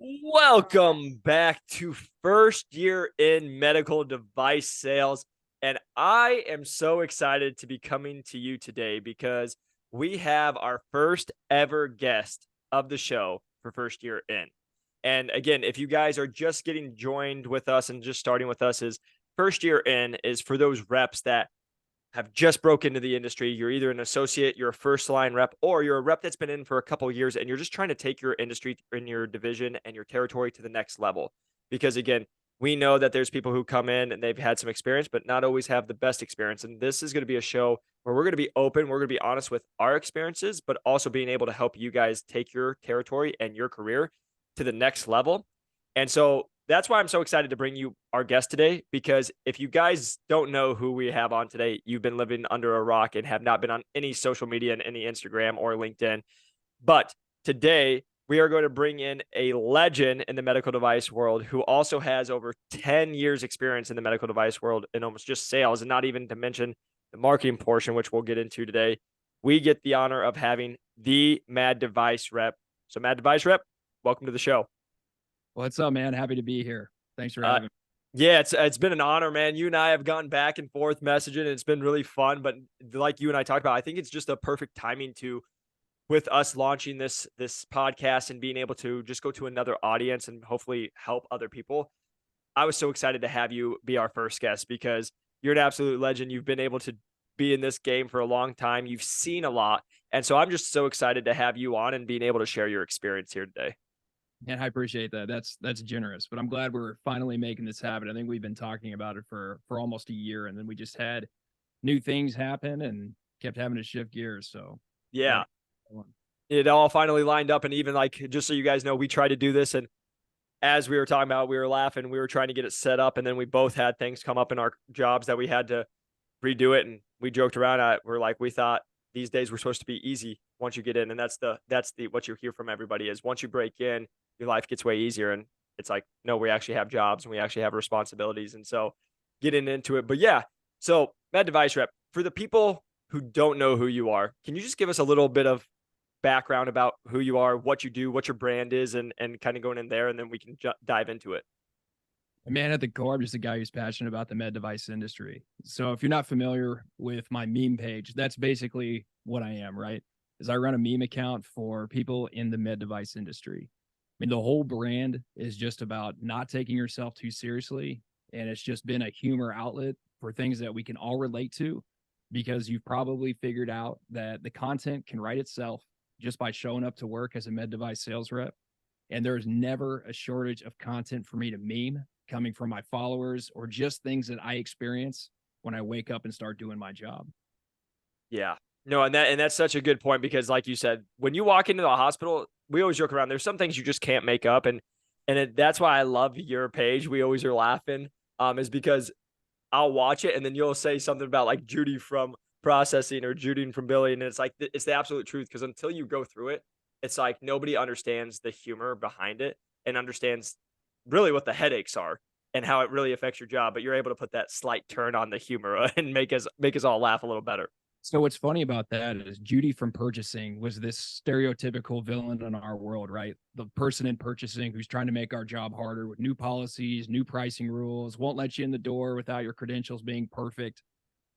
Welcome back to First Year in Medical Device Sales. And I am so excited to be coming to you today because we have our first ever guest of the show for First Year In. And again, if you guys are just getting joined with us and just starting with us, is First Year In is for those reps that have just broke into the industry. You're either an associate, you're a first line rep, or you're a rep that's been in for a couple of years and you're just trying to take your industry in your division and your territory to the next level. Because again, we know that there's people who come in and they've had some experience, but not always have the best experience. And this is going to be a show where we're going to be open, we're going to be honest with our experiences, but also being able to help you guys take your territory and your career to the next level. And so that's why I'm so excited to bring you our guest today, because if you guys don't know who we have on today, you've been living under a rock and have not been on any social media and any Instagram or LinkedIn. But today we are going to bring in a legend in the medical device world who also has over 10 years experience in the medical device world in almost just sales, and not even to mention the marketing portion, which we'll get into today. We get the honor of having the Mad Device Rep. So Mad Device Rep, welcome to the show. What's up, man? Happy to be here. Thanks for Uh, having me. yeah, it's been an honor, man. You and I have gone back and forth messaging, and it's been really fun. But like you and I talked about, I think it's just a perfect timing to with us launching this podcast and being able to just go to another audience and hopefully help other people. I was so excited to have you be our first guest because you're an absolute legend. You've been able to be in this game for a long time. You've seen a lot. And so I'm just so excited to have you on and being able to share your experience here today. And I appreciate that. That's generous, but I'm glad we're finally making this happen. I think we've been talking about it for almost a year, and then we just had new things happen and kept having to shift gears. So glad. Yeah. It all finally lined up. And even like, just so you guys know, we tried to do this. And as we were talking about, we were laughing, we were trying to get it set up. And then we both had things come up in our jobs that we had to redo it. And we joked around at, we're like, we thought these days were supposed to be easy once you get in. And that's the, what you hear from everybody is once you break in, your life gets way easier. And it's like, no, we actually have jobs and we actually have responsibilities. And so getting into it, but yeah. So Med Device Rep, for the people who don't know who you are, can you just give us a little bit of background about who you are, what you do, what your brand is, and kind of going in there, and then we can dive into it. Man, at the core, I'm just a guy who's passionate about the med device industry. So if you're not familiar with my meme page, that's basically what I am, right? Is I run a meme account for people in the med device industry. I mean, the whole brand is just about not taking yourself too seriously. And it's just been a humor outlet for things that we can all relate to because you've probably figured out that the content can write itself just by showing up to work as a med device sales rep. And there's never a shortage of content for me to meme coming from my followers or just things that I experience when I wake up and start doing my job. Yeah. No, and that's such a good point because like you said, when you walk into the hospital, we always joke around. There's some things you just can't make up, and that's why I love your page. We always are laughing, is because I'll watch it and then you'll say something about like Judy from processing or Judy from Billy, and it's like it's the absolute truth because until you go through it, it's like nobody understands the humor behind it and understands really what the headaches are and how it really affects your job. But you're able to put that slight turn on the humor and make us all laugh a little better. So what's funny about that is Judy from purchasing was this stereotypical villain in our world, right? The person in purchasing who's trying to make our job harder with new policies, new pricing rules, won't let you in the door without your credentials being perfect.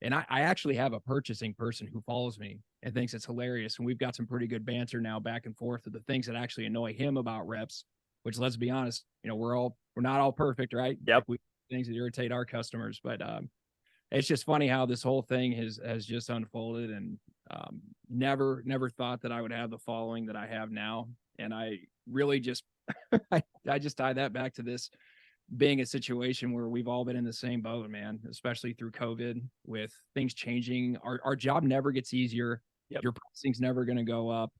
And I actually have a purchasing person who follows me and thinks it's hilarious. And we've got some pretty good banter now back and forth of the things that actually annoy him about reps, which let's be honest, we're not all perfect, right? Yep. Like we things that irritate our customers, but it's just funny how this whole thing has just unfolded and never thought that I would have the following that I have now. And I really just I just tie that back to this being a situation where we've all been in the same boat, man, especially through COVID with things changing. Our job never gets easier. Yep. Your pricing's never going to go up.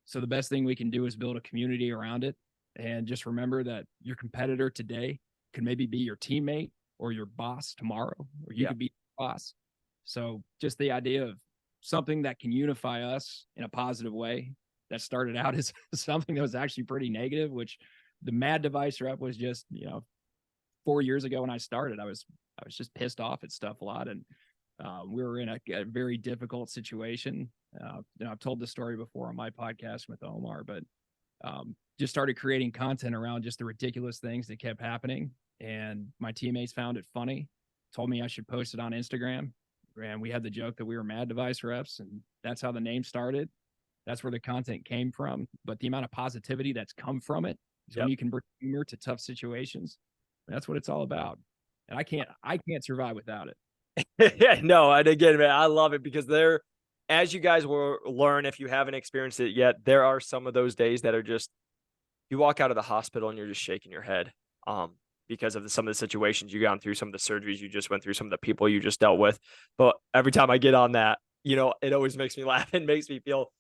So the best thing we can do is build a community around it. And just remember that your competitor today could maybe be your teammate or your boss tomorrow, or you could be your boss. So just the idea of something that can unify us in a positive way that started out as something that was actually pretty negative, which the Mad Device Rep was just, 4 years ago when I started, I was just pissed off at stuff a lot, and we were in a very difficult situation. I've told this story before on my podcast with Omar, but just started creating content around just the ridiculous things that kept happening. And my teammates found it funny, told me I should post it on Instagram. And we had the joke that we were Mad Device reps, and that's how the name started. That's where the content came from. But the amount of positivity that's come from it is when you can bring humor to tough situations. That's what it's all about. And I can't survive without it. Yeah, no, and again, man, I love it because as you guys will learn if you haven't experienced it yet, there are some of those days that are just you walk out of the hospital and you're just shaking your head, because of some of the situations you gone through, some of the surgeries you just went through, some of the people you just dealt with. But every time I get on that, it always makes me laugh and makes me feel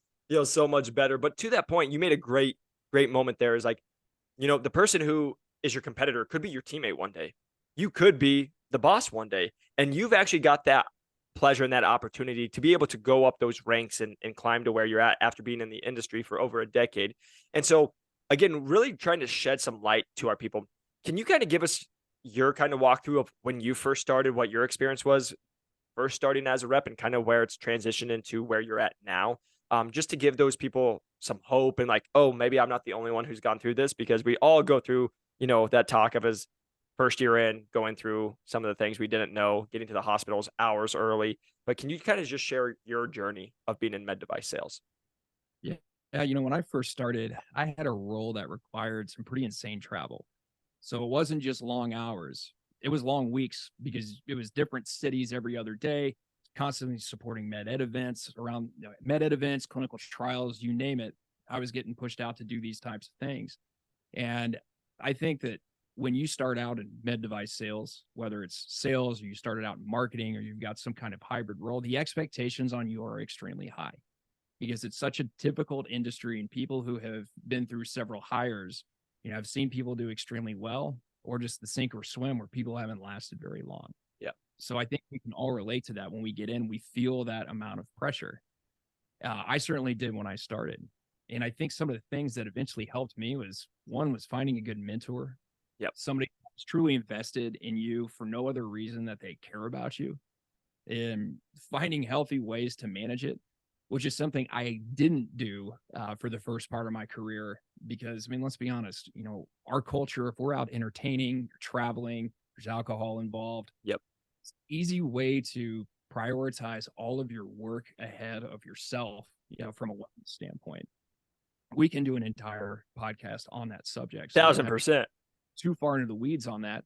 so much better. But to that point, you made a great moment there. Is like, the person who is your competitor could be your teammate one day. You could be the boss one day, and you've actually got that pleasure and that opportunity to be able to go up those ranks and climb to where you're at after being in the industry for over a decade. And so, again, really trying to shed some light to our people. Can you kind of give us your kind of walkthrough of when you first started, what your experience was first starting as a rep, and kind of where it's transitioned into where you're at now? Just to give those people some hope and like, oh, maybe I'm not the only one who's gone through this, because we all go through, that talk of his first year in, going through some of the things we didn't know, getting to the hospitals hours early. But can you kind of just share your journey of being in med device sales? Yeah. Yeah. When I first started, I had a role that required some pretty insane travel. So it wasn't just long hours, it was long weeks because it was different cities every other day, constantly supporting med ed events around med ed events, clinical trials, you name it. I was getting pushed out to do these types of things. And I think that when you start out in med device sales, whether it's sales or you started out in marketing or you've got some kind of hybrid role, the expectations on you are extremely high because it's such a difficult industry, and people who have been through several hires, I've seen people do extremely well, or just the sink or swim where people haven't lasted very long. Yeah. So I think we can all relate to that. When we get in, we feel that amount of pressure. I certainly did when I started. And I think some of the things that eventually helped me was finding a good mentor. Yep. Somebody who's truly invested in you for no other reason that they care about you, and finding healthy ways to manage it, which is something I didn't do for the first part of my career. Because, let's be honest, our culture, if we're out entertaining, traveling, there's alcohol involved. Yep. It's an easy way to prioritize all of your work ahead of yourself, from a wellness standpoint. We can do an entire podcast on that subject. So 1000%. too far into the weeds on that.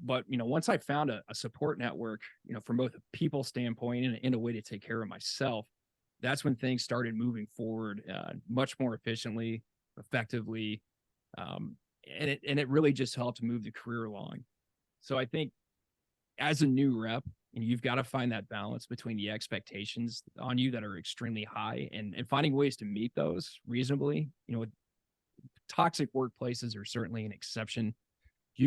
But once I found a support network, from both a people standpoint and a way to take care of myself, that's when things started moving forward much more efficiently, effectively, and it really just helped move the career along. So I think as a new rep, you've got to find that balance between the expectations on you that are extremely high and finding ways to meet those reasonably. Toxic workplaces are certainly an exception. If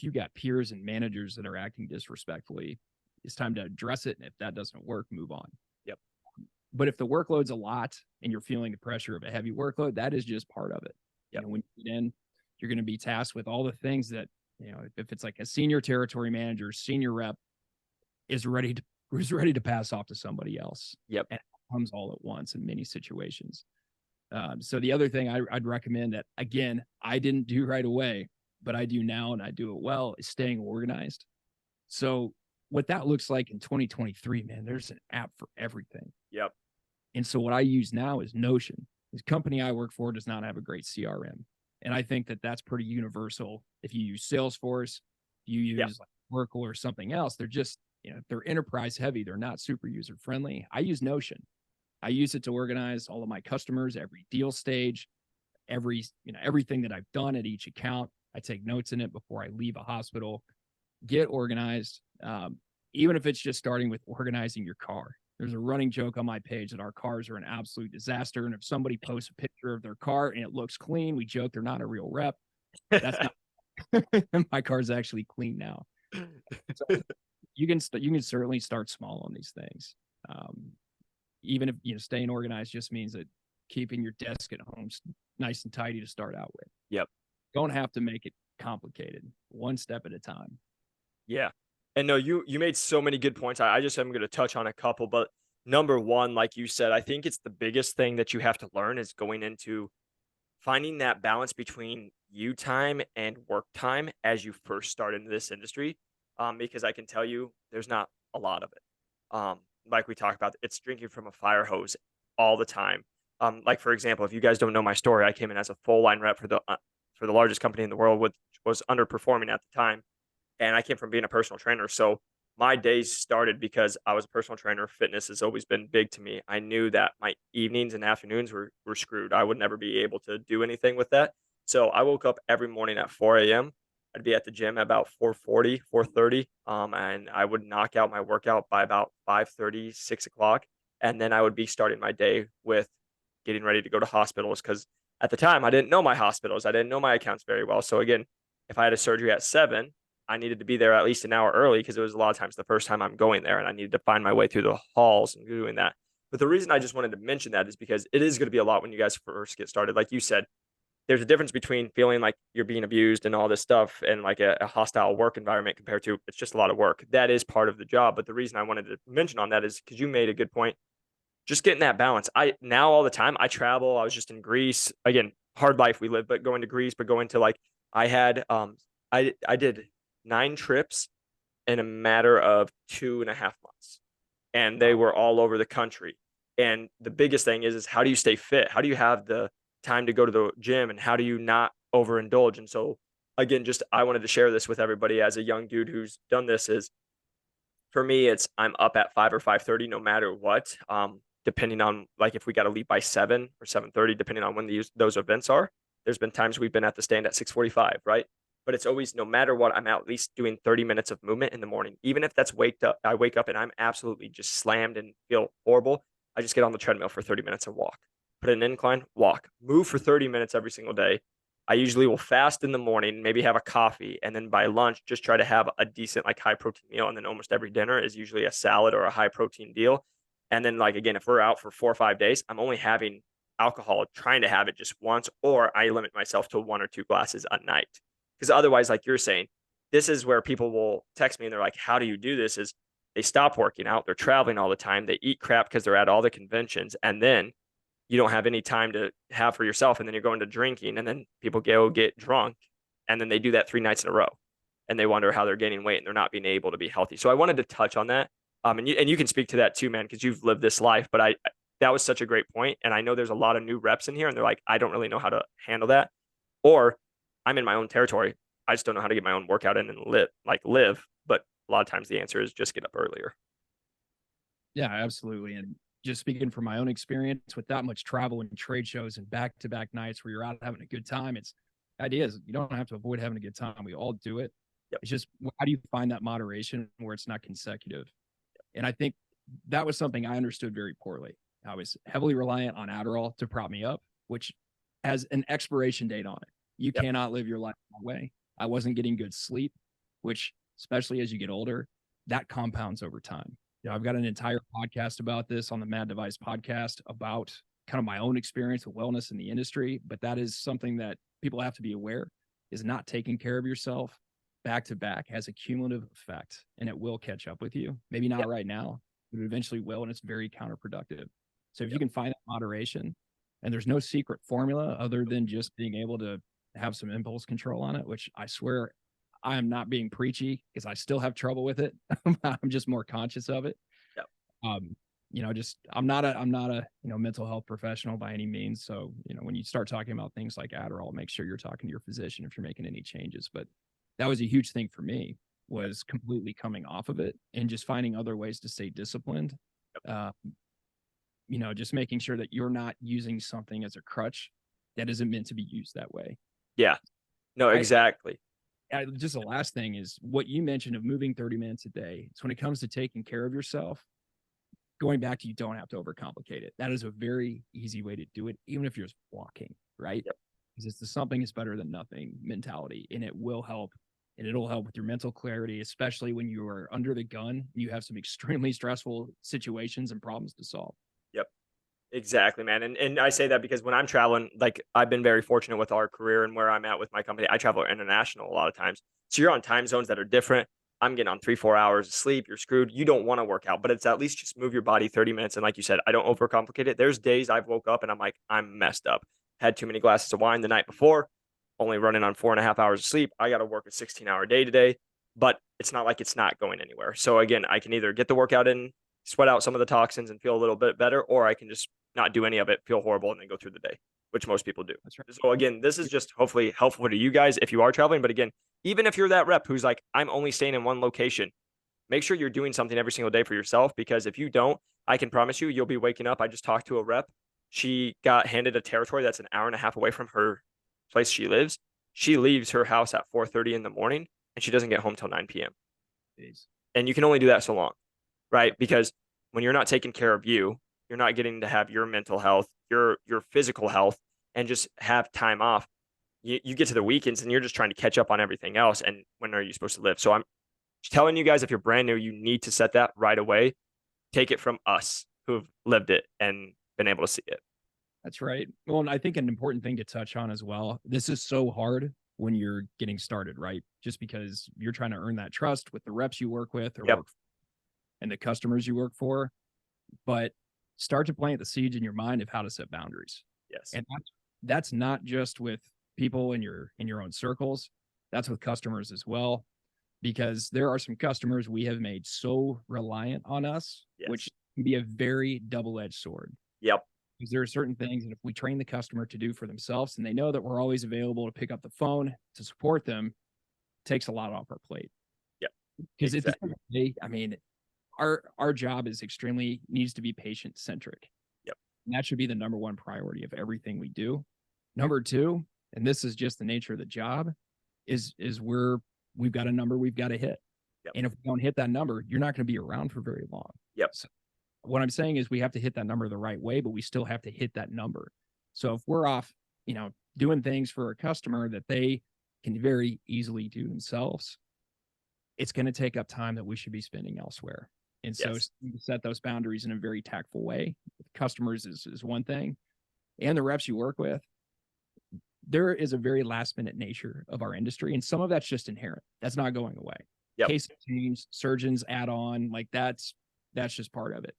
you've got peers and managers that are acting disrespectfully, it's time to address it. And if that doesn't work, move on. Yep. But if the workload's a lot and you're feeling the pressure of a heavy workload, that is just part of it. Yep. When you get in, you're going to be tasked with all the things that, if it's like a senior territory manager, senior rep is ready to pass off to somebody else. Yep. And it comes all at once in many situations. So the other thing I'd recommend that, again, I didn't do right away, but I do now and I do it well, is staying organized. So what that looks like in 2023, man, there's an app for everything. Yep. And so what I use now is Notion. This company I work for does not have a great CRM. And I think that that's pretty universal. If you use Salesforce, you use like Oracle or something else, they're just, they're enterprise heavy. They're not super user friendly. I use Notion. I use it to organize all of my customers, every deal stage, everything that I've done at each account. I take notes in it before I leave a hospital. Get organized. Even if it's just starting with organizing your car. There's a running joke on my page that our cars are an absolute disaster. And if somebody posts a picture of their car and it looks clean, we joke they're not a real rep. That's not my car's actually clean now. So you can certainly start small on these things. Even if staying organized just means that keeping your desk at home nice and tidy to start out with. Yep. Don't have to make it complicated. One step at a time. Yeah. And no, you made so many good points. I just am going to touch on a couple, but number one, like you said, I think it's the biggest thing that you have to learn is going into finding that balance between you time and work time as you first start into this industry. Because I can tell you there's not a lot of it. Like we talked about, it's drinking from a fire hose all the time. Like for example, if you guys don't know my story, I came in as a full line rep for the largest company in the world, which was underperforming at the time, and I came from being a personal trainer. So my days started because I was a personal trainer. Fitness has always been big to me. I knew that my evenings and afternoons were screwed. I would never be able to do anything with that. So I woke up every morning at 4 a.m. I'd be at the gym at about 4:40, 4:30, and I would knock out my workout by about 5:30, 6 o'clock. And then I would be starting my day with getting ready to go to hospitals because at the time I didn't know my hospitals. I didn't know my accounts very well. So again, if I had a surgery at 7, I needed to be there at least an hour early because it was a lot of times the first time I'm going there and I needed to find my way through the halls and doing that. But the reason I just wanted to mention that is because it is going to be a lot when you guys first get started. Like you said, there's a difference between feeling like you're being abused and all this stuff and like a hostile work environment compared to it's just a lot of work. That is part of the job. But the reason I wanted to mention on that is because you made a good point. Just getting that balance. I now all the time I travel. I was just in Greece again. Hard life we live, but going to Greece, but going to like I had I did 9 trips in a matter of 2.5 months, and they Wow. were all over the country. And the biggest thing is how do you stay fit? How do you have the time to go to the gym, and how do you not overindulge? And so, again, just I wanted to share this with everybody as a young dude who's done this. Is for me, it's I'm up at 5 or 5:30 no matter what. Depending on like if we got to leave by 7 or 7:30, depending on when those events are. There's been times we've been at the stand at 6:45, right? But it's always no matter what, I'm at least doing 30 minutes of movement in the morning. Even if that's waked up, I wake up and I'm absolutely just slammed and feel horrible. I just get on the treadmill for 30 minutes and walk. Put an incline, walk, move for 30 minutes every single day. I usually will fast in the morning, maybe have a coffee, and then by lunch, just try to have a decent, like high protein meal. And then almost every dinner is usually a salad or a high protein deal. And then, like, again, if we're out for 4 or 5 days, I'm only having alcohol, trying to have it just once, or I limit myself to 1 or 2 glasses a night. Because otherwise, like you're saying, this is where people will text me and they're like, how do you do this? Is they stop working out, they're traveling all the time, they eat crap because they're at all the conventions, and then you don't have any time to have for yourself, and then you're going to drinking, and then people go get drunk, and then they do that 3 nights in a row, and they wonder how they're gaining weight and they're not being able to be healthy. So I wanted to touch on that, and you can speak to that too, man, because you've lived this life. But that was such a great point, and I know there's a lot of new reps in here, and they're like, I don't really know how to handle that, or I'm in my own territory. I just don't know how to get my own workout in and live. But a lot of times the answer is just get up earlier. Yeah, absolutely. And just speaking from my own experience with that much travel and trade shows and back to back nights where you're out having a good time, it's ideas. You don't have to avoid having a good time. We all do it. Yep. It's just how do you find that moderation where it's not consecutive? And I think that was something I understood very poorly. I was heavily reliant on Adderall to prop me up, which has an expiration date on it. You Yep. cannot live your life that way. I wasn't getting good sleep, which, especially as you get older, that compounds over time. I've got an entire podcast about this on the Mad Device podcast about kind of my own experience with wellness in the industry. But that is something that people have to be aware is not taking care of yourself back to back has a cumulative effect and it will catch up with you. Maybe not Yep. right now, but it eventually will. And it's very counterproductive. So if you Yep. can find that moderation, and there's no secret formula other than just being able to have some impulse control on it, which I swear I am not being preachy because I still have trouble with it. I'm just more conscious of it. Yep. Just I'm not a mental health professional by any means. So, when you start talking about things like Adderall, make sure you're talking to your physician if you're making any changes. But that was a huge thing for me, was completely coming off of it and just finding other ways to stay disciplined. Just making sure that you're not using something as a crutch that isn't meant to be used that way. Yeah. No, exactly. Just the last thing is what you mentioned of moving 30 minutes a day. So when it comes to taking care of yourself, going back to you don't have to overcomplicate it. That is a very easy way to do it, even if you're just walking, right? Yep. Because it's the something is better than nothing mentality, and it will help. And it'll help with your mental clarity, especially when you are under the gun and you have some extremely stressful situations and problems to solve. Yep. Exactly, man. And I say that because when I'm traveling, like I've been very fortunate with our career and where I'm at with my company. I travel international a lot of times. So you're on time zones that are different. I'm getting on 3-4 hours of sleep. You're screwed. You don't want to work out, but it's at least just move your body 30 minutes. And like you said, I don't overcomplicate it. There's days I've woke up and I'm like, I'm messed up. Had too many glasses of wine the night before, only running on 4.5 hours of sleep. I got to work a 16-hour day today, but it's not like it's not going anywhere. So again, I can either get the workout in, sweat out some of the toxins and feel a little bit better, or I can just not do any of it, feel horrible, and then go through the day, which most people do. That's right. So again, this is just hopefully helpful to you guys if you are traveling. But again, even if you're that rep who's like, I'm only staying in one location, make sure you're doing something every single day for yourself, because if you don't, I can promise you, you'll be waking up. I just talked to a rep. She got handed a territory that's an hour and a half away from her place she lives. She leaves her house at 4:30 in the morning and she doesn't get home till 9 p.m. Jeez. And you can only do that so long, right? Because when you're not taking care of you, you're not getting to have your mental health, your physical health, and just have time off. You get to the weekends and you're just trying to catch up on everything else. And when are you supposed to live? So I'm telling you guys, if you're brand new, you need to set that right away. Take it from us who've lived it and been able to see it. That's right. Well, and I think an important thing to touch on as well, this is so hard when you're getting started, right? Just because you're trying to earn that trust with the reps you work with or Yep. and the customers you work for. But start to plant the seeds in your mind of how to set boundaries. Yes. And that's not just with people in your own circles. That's with customers as well. Because there are some customers we have made so reliant on us, Yes. which can be a very double-edged sword. Yep. Because there are certain things that if we train the customer to do for themselves and they know that we're always available to pick up the phone to support them, it takes a lot off our plate. Yep. Because Exactly. at the end of the day, I mean, our job is needs to be patient centric. Yep. And that should be the number one priority of everything we do. Number two, and this is just the nature of the job, is we've got a number we've got to hit. Yep. And if we don't hit that number, you're not going to be around for very long. Yep. So what I'm saying is we have to hit that number the right way, but we still have to hit that number. So if we're off, doing things for a customer that they can very easily do themselves, it's going to take up time that we should be spending elsewhere. And so Yes. set those boundaries in a very tactful way. Customers is one thing, and the reps you work with. There is a very last minute nature of our industry, and some of that's just inherent. That's not going away. Yep. Case change, surgeons add on, like that's just part of it.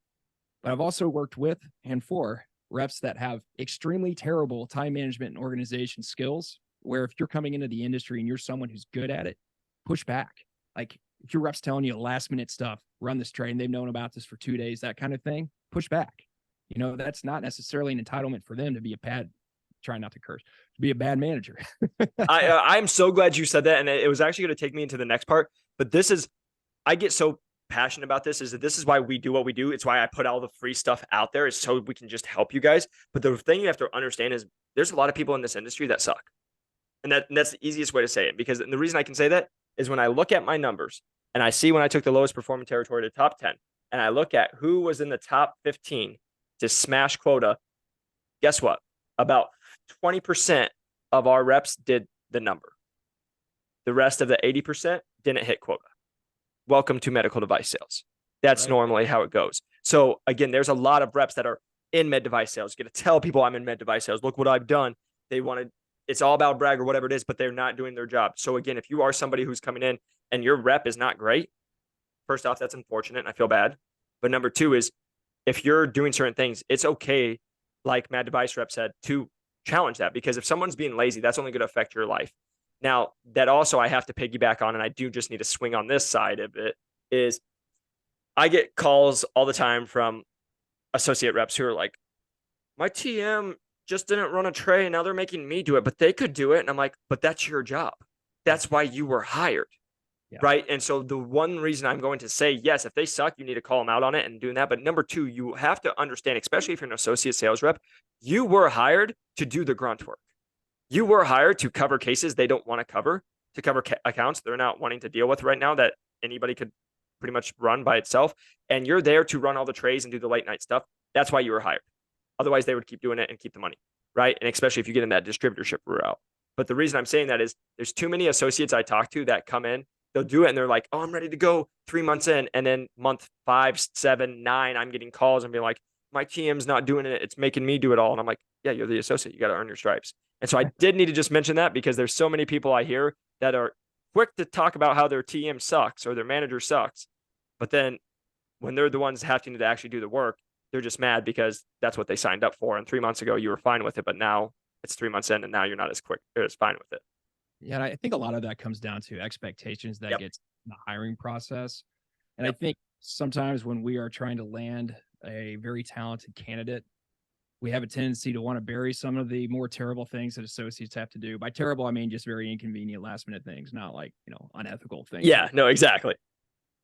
But I've also worked with and for reps that have extremely terrible time management and organization skills, where if you're coming into the industry and you're someone who's good at it, push back. Like if your rep's telling you last minute stuff, run this train, they've known about this for 2 days, that kind of thing, push back. That's not necessarily an entitlement for them to be try not to curse, to be a bad manager. I'm so glad you said that. And it was actually going to take me into the next part, but I get so passionate about this, is that this is why we do what we do. It's why I put all the free stuff out there, is so we can just help you guys. But the thing you have to understand is there's a lot of people in this industry that suck. And that's the easiest way to say it, because the reason I can say that is when I look at my numbers and I see when I took the lowest performing territory to top 10, and I look at who was in the top 15 to smash quota, guess what? About 20% of our reps did the number. The rest of the 80% didn't hit quota. Welcome to medical device sales. That's Right. normally how it goes. So again, there's a lot of reps that are in med device sales. You get to tell people I'm in med device sales. Look what I've done. It's all about brag or whatever it is, but they're not doing their job. So again, if you are somebody who's coming in and your rep is not great, first off, that's unfortunate and I feel bad. But number two is, if you're doing certain things, it's okay, like Med Device rep said, to challenge that, because if someone's being lazy, that's only going to affect your life. Now, that also I have to piggyback on, and I do just need to swing on this side of it, is I get calls all the time from associate reps who are like, my TM just didn't run a tray and now they're making me do it, but they could do it. And I'm like, but that's your job. That's why you were hired. Yeah. Right. And so the one reason I'm going to say, yes, if they suck, you need to call them out on it and doing that. But number two, you have to understand, especially if you're an associate sales rep, you were hired to do the grunt work. You were hired to cover cases they don't want to cover accounts they're not wanting to deal with right now that anybody could pretty much run by itself. And you're there to run all the trays and do the late night stuff. That's why you were hired. Otherwise, they would keep doing it and keep the money. Right. And especially if you get in that distributorship route. But the reason I'm saying that is there's too many associates I talk to that come in, they'll do it and they're like, oh, I'm ready to go 3 months in. And then month 5, 7, 9, I'm getting calls and being like, my TM's not doing it. It's making me do it all. And I'm like, yeah, you're the associate. You got to earn your stripes. And so I did need to just mention that, because there's so many people I hear that are quick to talk about how their TM sucks or their manager sucks. But then when they're the ones having to actually do the work, they're just mad because that's what they signed up for. And 3 months ago, you were fine with it, but now it's 3 months in and now you're not as quick or as fine with it. Yeah, and I think a lot of that comes down to expectations that Yep. gets in the hiring process. And I Yep. think sometimes when we are trying to land a very talented candidate, we have a tendency to want to bury some of the more terrible things that associates have to do. By terrible, I mean just very inconvenient last minute things, not like, unethical things. Yeah, no, exactly.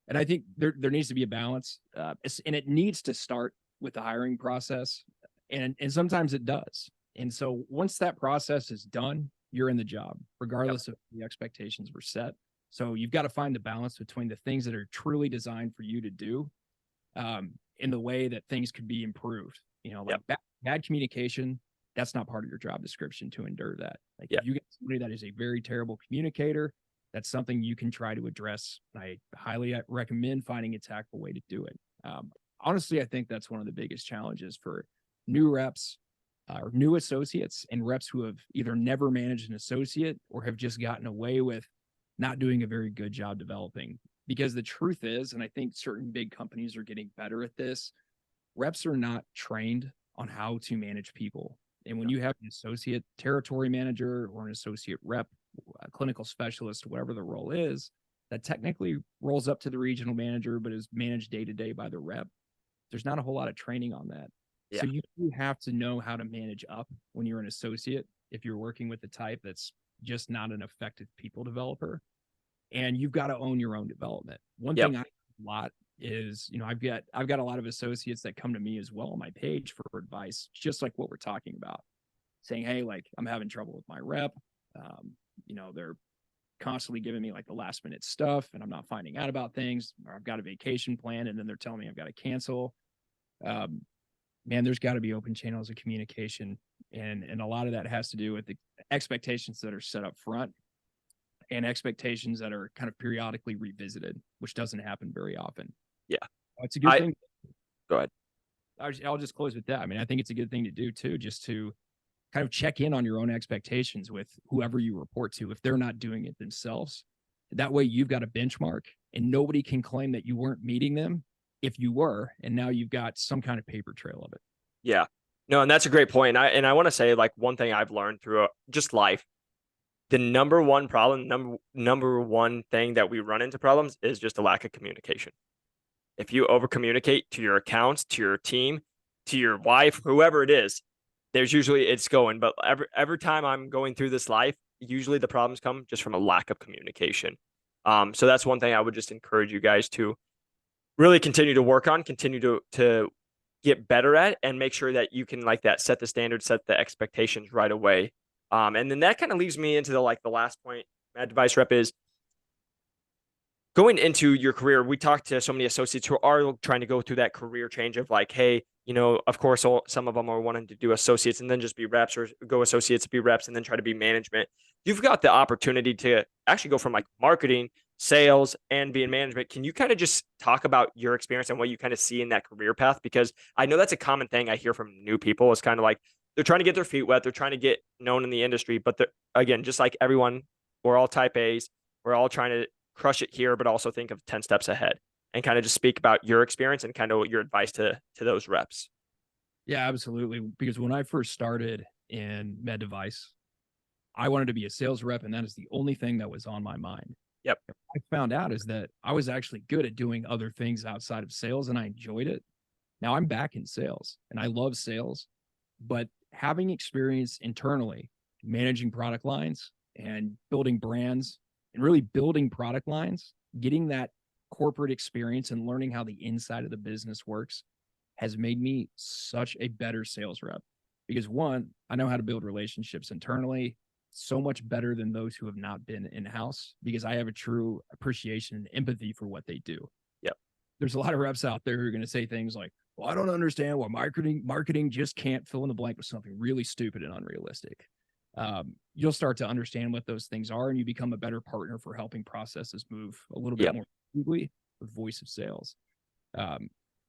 And I think there needs to be a balance, and it needs to start with the hiring process, and sometimes it does. And so once that process is done, you're in the job, Yep. regardless of the expectations were set. So you've got to find the balance between the things that are truly designed for you to do, in the way that things could be improved. Like Yep. bad communication, that's not part of your job description to endure that. Like Yeah. if you get somebody that is a very terrible communicator, that's something you can try to address. I highly recommend finding a tactful way to do it. Honestly, I think that's one of the biggest challenges for new reps or new associates and reps who have either never managed an associate or have just gotten away with not doing a very good job developing. Because the truth is, and I think certain big companies are getting better at this, reps are not trained on how to manage people. And when you have an associate territory manager or an associate rep, a clinical specialist, whatever the role is, that technically rolls up to the regional manager, but is managed day to day by the rep, there's not a whole lot of training on that. Yeah. So you do have to know how to manage up when you're an associate if you're working with the type that's just not an effective people developer. And you've got to own your own development. One Yep. thing I do a lot is, I've got a lot of associates that come to me as well on my page for advice, just like what we're talking about, saying, hey, like I'm having trouble with my rep. They're constantly giving me like the last minute stuff and I'm not finding out about things, or I've got a vacation plan and then they're telling me I've got to cancel. Man, there's got to be open channels of communication. And a lot of that has to do with the expectations that are set up front and expectations that are kind of periodically revisited, which doesn't happen very often. Yeah. It's a good thing. Go ahead. I'll just close with that. I mean, I think it's a good thing to do too, just to kind of check in on your own expectations with whoever you report to if they're not doing it themselves. That way you've got a benchmark and nobody can claim that you weren't meeting them if you were, and now you've got some kind of paper trail of it. Yeah. No, and that's a great point. I want to say, like, one thing I've learned through just life, the number one problem, number one thing that we run into problems is just a lack of communication. If you over communicate to your accounts, to your team, to your wife, whoever it is, there's usually it's going. But every time I'm going through this life, usually the problems come just from a lack of communication. So that's one thing I would just encourage you guys to really continue to work on, continue to get better at, and make sure that you can, like that, set the standard, set the expectations right away. And then that kind of leaves me into the last point. Med device rep is going into your career. We talked to so many associates who are trying to go through that career change of like, hey, of course, some of them are wanting to do associates and then just be reps, or go associates, be reps, and then try to be management. You've got the opportunity to actually go from like marketing, sales, and being management. Can you kind of just talk about your experience and what you kind of see in that career path? Because I know that's a common thing I hear from new people, is kind of like they're trying to get their feet wet, they're trying to get known in the industry, but again, just like everyone, we're all type A's, we're all trying to crush it here, but also think of 10 steps ahead, and kind of just speak about your experience and kind of your advice to those reps. Yeah, absolutely. Because when I first started in med device, I wanted to be a sales rep, and that is the only thing that was on my mind. Yep. What I found out is that I was actually good at doing other things outside of sales and I enjoyed it. Now I'm back in sales and I love sales, but having experience internally managing product lines and building brands and really building product lines, getting that corporate experience and learning how the inside of the business works has made me such a better sales rep. Because one, I know how to build relationships internally so much better than those who have not been in-house, because I have a true appreciation and empathy for what they do. Yep. There's a lot of reps out there who are going to say things like, well, I don't understand why marketing just can't fill in the blank with something really stupid and unrealistic. You'll start to understand what those things are, and you become a better partner for helping processes move a little bit Yep. more smoothly with voice of sales.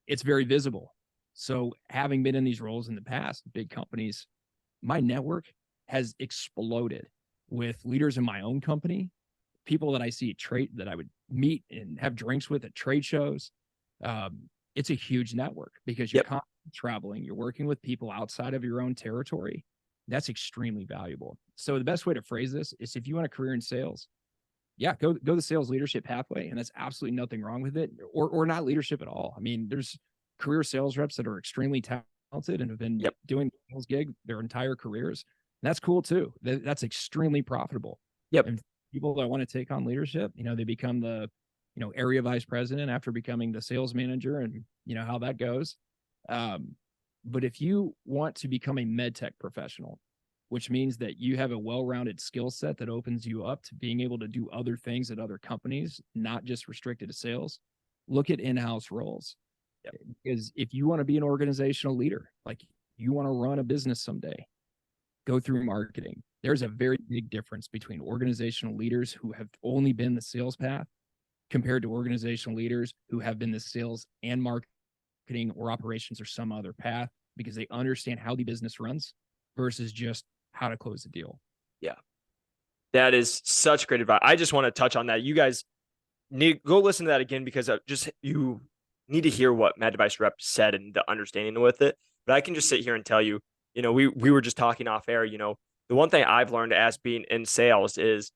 It's very visible. So having been in these roles in the past, big companies, my network has exploded with leaders in my own company people that I see that I would meet and have drinks with at trade shows. It's a huge network because you're Yep. constantly traveling, you're working with people outside of your own territory. That's extremely valuable. So the best way to phrase this is if you want a career in sales, yeah, go the sales leadership pathway, and that's absolutely nothing wrong with it, or not leadership at all. I mean, there's career sales reps that are extremely talented and have been Yep. doing the sales gig their entire careers. And that's cool too. That's extremely profitable. Yep. And people that want to take on leadership, they become the, area vice president after becoming the sales manager, and how that goes. But if you want to become a med tech professional, which means that you have a well-rounded skill set that opens you up to being able to do other things at other companies, not just restricted to sales, look at in-house roles. Yep. Because if you want to be an organizational leader, like you want to run a business someday, go through marketing. There's a very big difference between organizational leaders who have only been the sales path compared to organizational leaders who have been the sales and marketing or operations or some other path, because they understand how the business runs versus just how to close the deal. Yeah. That is such great advice. I just want to touch on that. You guys need go listen to that again, because you need to hear what Med Device Rep said and the understanding with it. But I can just sit here and tell you, we were just talking off air, the one thing I've learned as being in sales is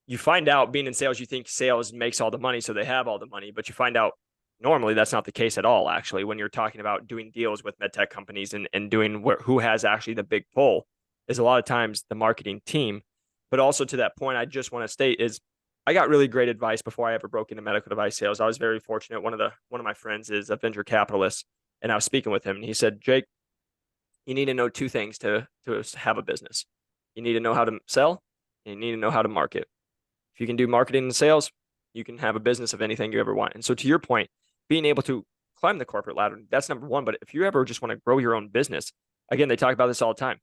you find out being in sales, you think sales makes all the money, so they have all the money, but you find out normally that's not the case at all. Actually, when you're talking about doing deals with med tech companies and doing who has actually the big pull is a lot of times the marketing team. But also to that point, I just want to state is I got really great advice before I ever broke into medical device sales. I was very fortunate. One of my friends is a venture capitalist, and I was speaking with him, and he said, Jake, you need to know two things to have a business. You need to know how to sell, and you need to know how to market. If you can do marketing and sales, you can have a business of anything you ever want. And so to your point, being able to climb the corporate ladder, that's number one. But if you ever just want to grow your own business, again, they talk about this all the time.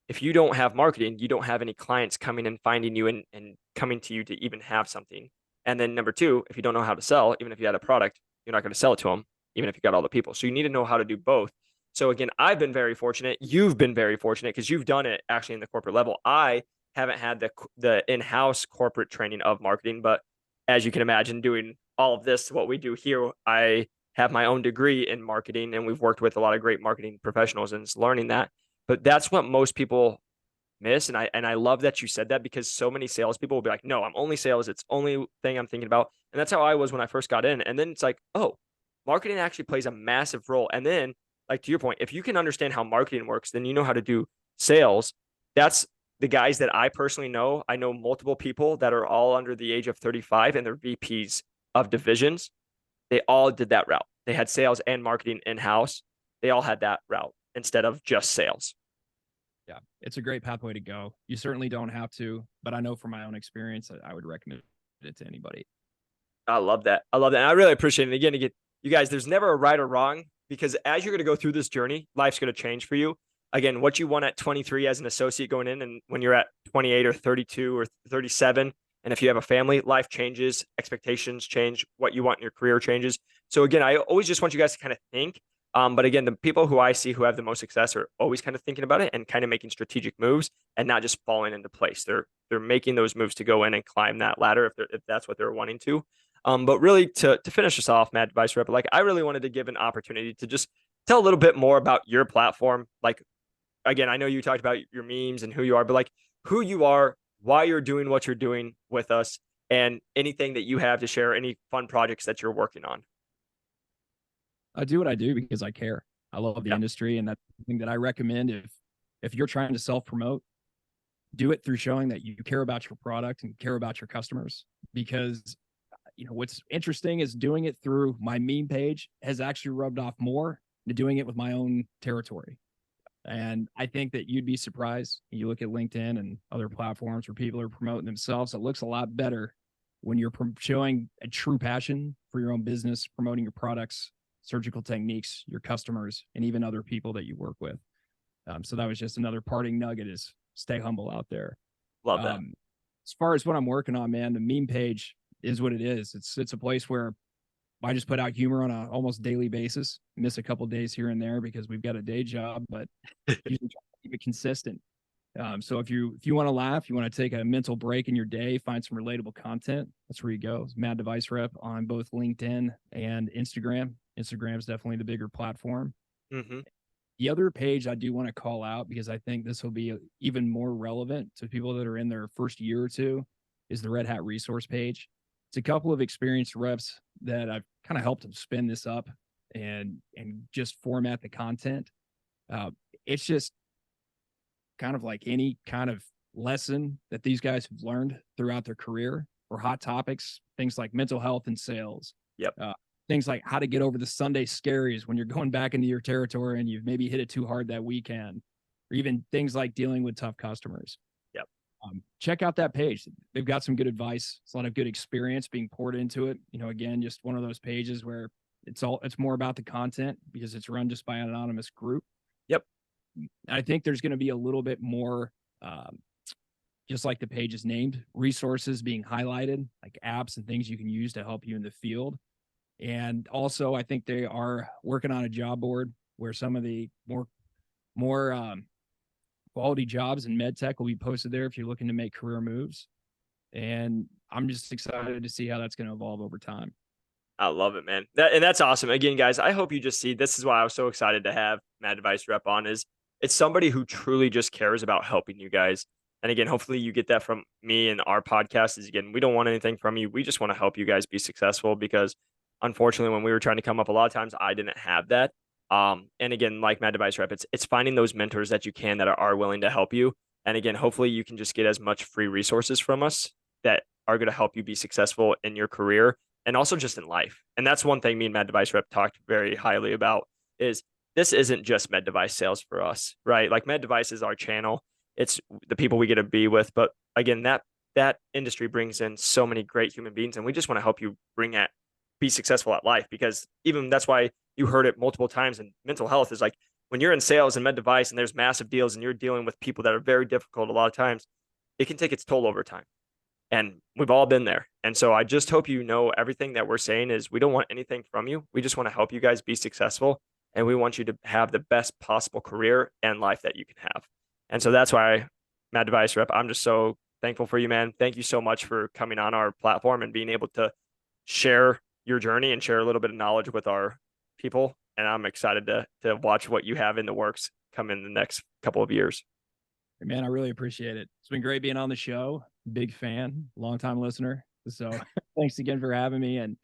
If you don't have marketing, you don't have any clients coming and finding you and coming to you to even have something. And then number two, if you don't know how to sell, even if you had a product, you're not going to sell it to them, even if you got all the people. So you need to know how to do both. So again, I've been very fortunate. You've been very fortunate because you've done it actually in the corporate level. I haven't had the in-house corporate training of marketing, but as you can imagine, doing all of this, what we do here, I have my own degree in marketing, and we've worked with a lot of great marketing professionals and learning that. But that's what most people miss. And I love that you said that, because so many salespeople will be like, no, I'm only sales. It's only thing I'm thinking about. And that's how I was when I first got in. And then it's like, oh, marketing actually plays a massive role. And then, like to your point, if you can understand how marketing works, then you know how to do sales. That's the guys that I personally know. I know multiple people that are all under the age of 35 and they're VPs of divisions. They all did that route. They had sales and marketing in-house. They all had that route instead of just sales. Yeah, it's a great pathway to go. You certainly don't have to, but I know from my own experience, I would recommend it to anybody. I love that. I love that. And I really appreciate it. Again, you guys, there's never a right or wrong, because as you're going to go through this journey, life's going to change for you. Again, what you want at 23 as an associate going in, and when you're at 28 or 32 or 37, and if you have a family, life changes, expectations change, what you want in your career changes. So again, I always just want you guys to kind of think. But again, the people who I see who have the most success are always kind of thinking about it and kind of making strategic moves and not just falling into place. They're making those moves to go in and climb that ladder if that's what they're wanting to. But really to finish us off, Med Device Rep, like I really wanted to give an opportunity to just tell a little bit more about your platform. Like, again, I know you talked about your memes and who you are, but like who you are, why you're doing what you're doing with us, and anything that you have to share, any fun projects that you're working on. I do what I do because I care. I love the Yeah. industry, and that's something that I recommend. If you're trying to self promote, do it through showing that you care about your product and care about your customers. Because what's interesting is doing it through my meme page has actually rubbed off more than doing it with my own territory. And I think that you'd be surprised. You look at LinkedIn and other platforms where people are promoting themselves. It looks a lot better when you're showing a true passion for your own business, promoting your products, surgical techniques, your customers, and even other people that you work with. So that was just another parting nugget: is stay humble out there. Love that. As far as what I'm working on, man, the meme page is what it is. It's a place where I just put out humor on a almost daily basis. Miss a couple days here and there because we've got a day job, but usually try to keep it consistent. So if you want to laugh, you want to take a mental break in your day, find some relatable content, that's where you go. It's Mad Device Rep on both LinkedIn and Instagram. Instagram is definitely the bigger platform. Mm-hmm. The other page I do want to call out, because I think this will be even more relevant to people that are in their first year or two, is the Red Hat resource page. It's a couple of experienced reps that I've kind of helped them spin this up and just format the content. It's just kind of like any kind of lesson that these guys have learned throughout their career, or hot topics, things like mental health and sales. Yep. Things like how to get over the Sunday scaries when you're going back into your territory and you've maybe hit it too hard that weekend, or even things like dealing with tough customers. Yep. Check out that page. They've got some good advice. It's a lot of good experience being poured into it. Again, just one of those pages where it's more about the content because it's run just by an anonymous group. Yep. I think there's going to be a little bit more, just like the page is named, resources being highlighted, like apps and things you can use to help you in the field. And also, I think they are working on a job board where some of the more quality jobs in med tech will be posted there if you're looking to make career moves. And I'm just excited to see how that's going to evolve over time. I love it, man. That's awesome. Again, guys, I hope you just see, this is why I was so excited to have Mad Device Rep on, is it's somebody who truly just cares about helping you guys. And again, hopefully you get that from me and our podcast. Is, again, we don't want anything from you. We just want to help you guys be successful, because unfortunately, when we were trying to come up, a lot of times I didn't have that. And again, like Mad Device Rep, it's finding those mentors that you can, that are willing to help you. And again, hopefully you can just get as much free resources from us that are going to help you be successful in your career and also just in life. And that's one thing me and Mad Device Rep talked very highly about, is this isn't just med device sales for us, right? Like, med device is our channel. It's the people we get to be with. But again, that industry brings in so many great human beings, and we just want to help you be successful at life, because even that's why you heard it multiple times. And mental health is like, when you're in sales and med device and there's massive deals and you're dealing with people that are very difficult, a lot of times it can take its toll over time. And we've all been there. And so I just hope you know everything that we're saying is, we don't want anything from you. We just want to help you guys be successful. And we want you to have the best possible career and life that you can have. And so that's why, Mad Device Rep, I'm just so thankful for you, man. Thank you so much for coming on our platform and being able to share your journey and share a little bit of knowledge with our people. And I'm excited to watch what you have in the works come in the next couple of years. Man, I really appreciate it. It's been great being on the show. Big fan, longtime listener. So thanks again for having me. And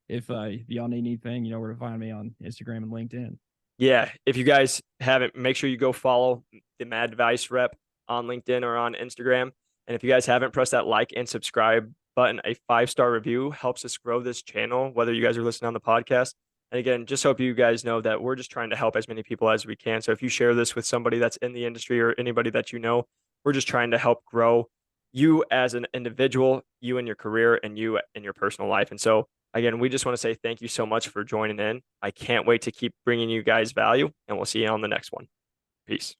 if y'all need anything, you know where to find me on Instagram and LinkedIn. Yeah. If you guys haven't, make sure you go follow the Mad Device Rep on LinkedIn or on Instagram. And if you guys haven't, press that like and subscribe button. A 5-star review helps us grow this channel, whether you guys are listening on the podcast. And again, just hope you guys know that we're just trying to help as many people as we can. So if you share this with somebody that's in the industry or anybody that you know, we're just trying to help grow you as an individual, you in your career, and you in your personal life. And so again, we just want to say thank you so much for joining in. I can't wait to keep bringing you guys value, and we'll see you on the next one. Peace.